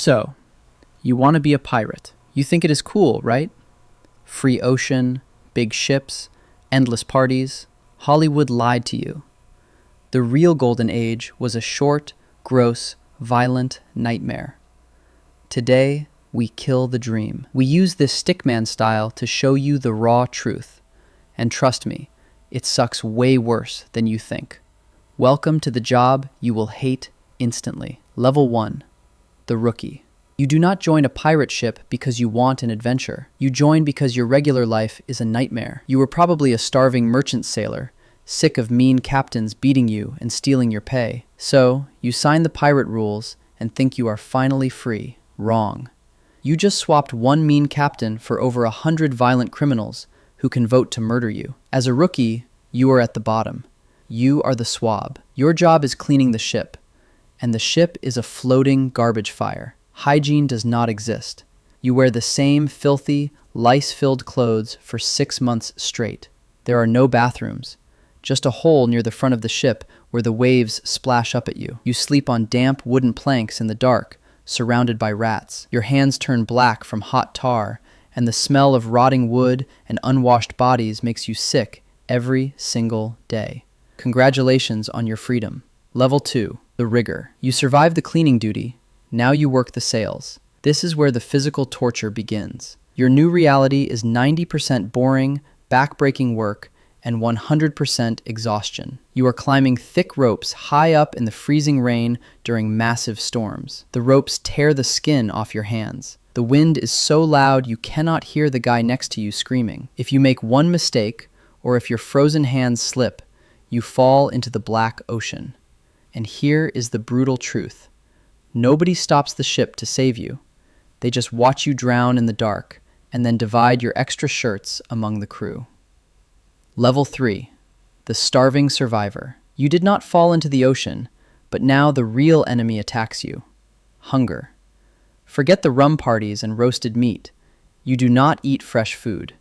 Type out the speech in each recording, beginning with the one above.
So, you want to be a pirate. You think it is cool, right? Free ocean, big ships, endless parties. Hollywood lied to you. The real Golden Age was a short, gross, violent nightmare. Today, we kill the dream. We use this stickman style to show you the raw truth. And trust me, it sucks way worse than you think. Welcome to the job you will hate instantly. Level 1. The Rookie. You do not join a pirate ship because you want an adventure. You join because your regular life is a nightmare. You were probably a starving merchant sailor, sick of mean captains beating you and stealing your pay. So, you sign the pirate rules and think you are finally free. Wrong. You just swapped one mean captain for over 100 violent criminals who can vote to murder you. As a rookie, you are at the bottom. You are the swab. Your job is cleaning the ship, and the ship is a floating garbage fire. Hygiene does not exist. You wear the same filthy, lice-filled clothes for 6 months straight. There are no bathrooms, just a hole near the front of the ship where the waves splash up at you. You sleep on damp wooden planks in the dark, surrounded by rats. Your hands turn black from hot tar, and the smell of rotting wood and unwashed bodies makes you sick every single day. Congratulations on your freedom. Level 2. The Rigger. You survive the cleaning duty. Now you work the sails. This is where the physical torture begins. Your new reality is 90% boring, back-breaking work, and 100% exhaustion. You are climbing thick ropes high up in the freezing rain during massive storms. The ropes tear the skin off your hands. The wind is so loud you cannot hear the guy next to you screaming. If you make one mistake, or if your frozen hands slip, you fall into the black ocean. And here is the brutal truth. Nobody stops the ship to save you. They just watch you drown in the dark and then divide your extra shirts among the crew. Level 3. The Starving Survivor. You did not fall into the ocean, but now the real enemy attacks you. Hunger. Forget the rum parties and roasted meat. You do not eat fresh food.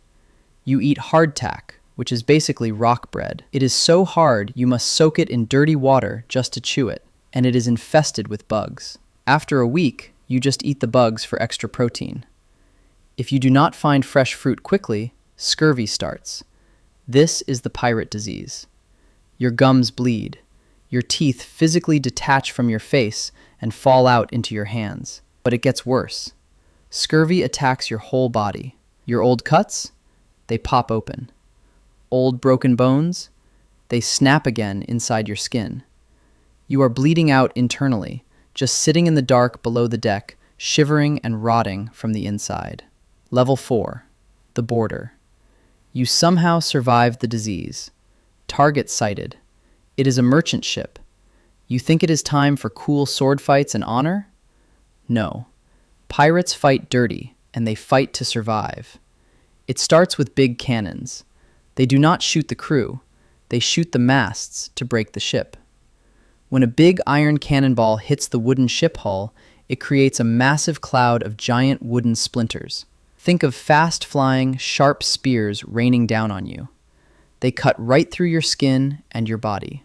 You eat hardtack, which is basically rock bread. It is so hard you must soak it in dirty water just to chew it, and it is infested with bugs. After a week, you just eat the bugs for extra protein. If you do not find fresh fruit quickly, scurvy starts. This is the pirate disease. Your gums bleed. Your teeth physically detach from your face and fall out into your hands. But it gets worse. Scurvy attacks your whole body. Your old cuts? They pop open. Old broken bones? They snap again inside your skin. You are bleeding out internally, just sitting in the dark below the deck, shivering and rotting from the inside. Level 4. The Border. You somehow survived the disease. Target sighted. It is a merchant ship. You think it is time for cool sword fights and honor? No. Pirates fight dirty, and they fight to survive. It starts with big cannons. They do not shoot the crew. They shoot the masts to break the ship. When a big iron cannonball hits the wooden ship hull, it creates a massive cloud of giant wooden splinters. Think of fast-flying, sharp spears raining down on you. They cut right through your skin and your body.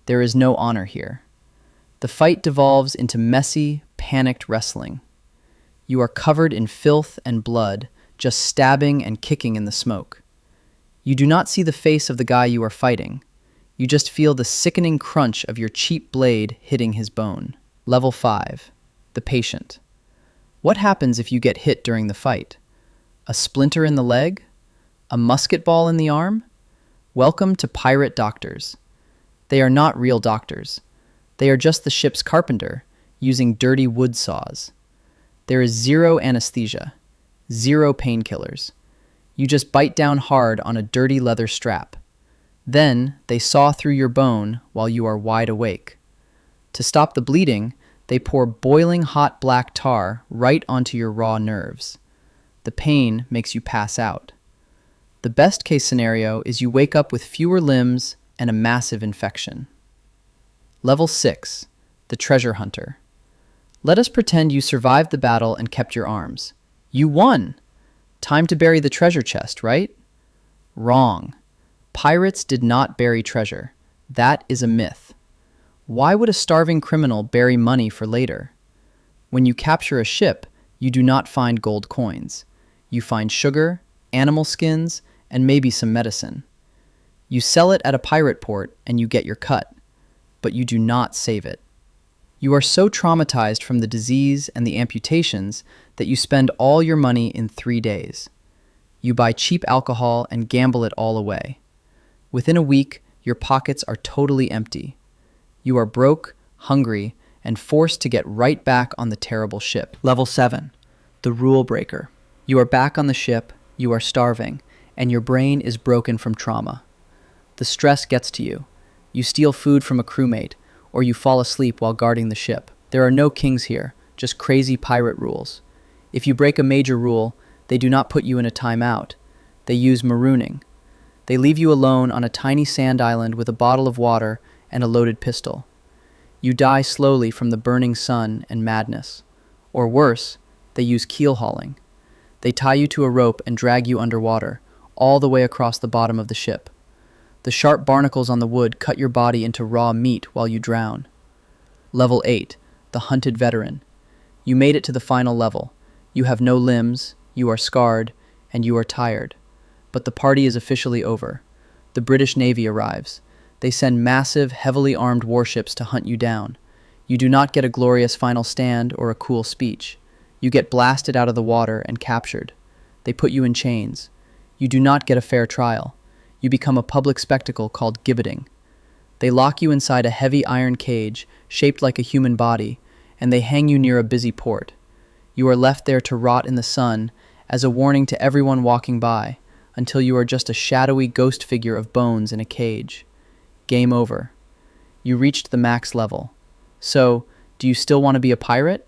There is no honor here. The fight devolves into messy, panicked wrestling. You are covered in filth and blood, just stabbing and kicking in the smoke. You do not see the face of the guy you are fighting. You just feel the sickening crunch of your cheap blade hitting his bone. Level 5. The Patient. What happens if you get hit during the fight? A splinter in the leg? A musket ball in the arm? Welcome to pirate doctors. They are not real doctors. They are just the ship's carpenter, using dirty wood saws. There is zero anesthesia, zero painkillers. You just bite down hard on a dirty leather strap. Then, they saw through your bone while you are wide awake. To stop the bleeding, they pour boiling hot black tar right onto your raw nerves. The pain makes you pass out. The best case scenario is you wake up with fewer limbs and a massive infection. Level 6. The Treasure Hunter. Let us pretend you survived the battle and kept your arms. You won! Time to bury the treasure chest, right? Wrong. Pirates did not bury treasure. That is a myth. Why would a starving criminal bury money for later? When you capture a ship, you do not find gold coins. You find sugar, animal skins, and maybe some medicine. You sell it at a pirate port and you get your cut, but you do not save it. You are so traumatized from the disease and the amputations that you spend all your money in 3 days. You buy cheap alcohol and gamble it all away. Within a week, your pockets are totally empty. You are broke, hungry, and forced to get right back on the terrible ship. Level 7. The Rule Breaker. You are back on the ship, you are starving, and your brain is broken from trauma. The stress gets to you. You steal food from a crewmate, or you fall asleep while guarding the ship. There are no kings here, just crazy pirate rules. If you break a major rule, they do not put you in a timeout. They use marooning. They leave you alone on a tiny sand island with a bottle of water and a loaded pistol. You die slowly from the burning sun and madness. Or worse, they use keelhauling. They tie you to a rope and drag you underwater, all the way across the bottom of the ship. The sharp barnacles on the wood cut your body into raw meat while you drown. Level 8. The Hunted Veteran. You made it to the final level. You have no limbs, you are scarred, and you are tired. But the party is officially over. The British Navy arrives. They send massive, heavily armed warships to hunt you down. You do not get a glorious final stand or a cool speech. You get blasted out of the water and captured. They put you in chains. You do not get a fair trial. You become a public spectacle called gibbeting. They lock you inside a heavy iron cage shaped like a human body, and they hang you near a busy port. You are left there to rot in the sun as a warning to everyone walking by, until you are just a shadowy ghost figure of bones in a cage. Game over. You reached the max level. So, do you still want to be a pirate?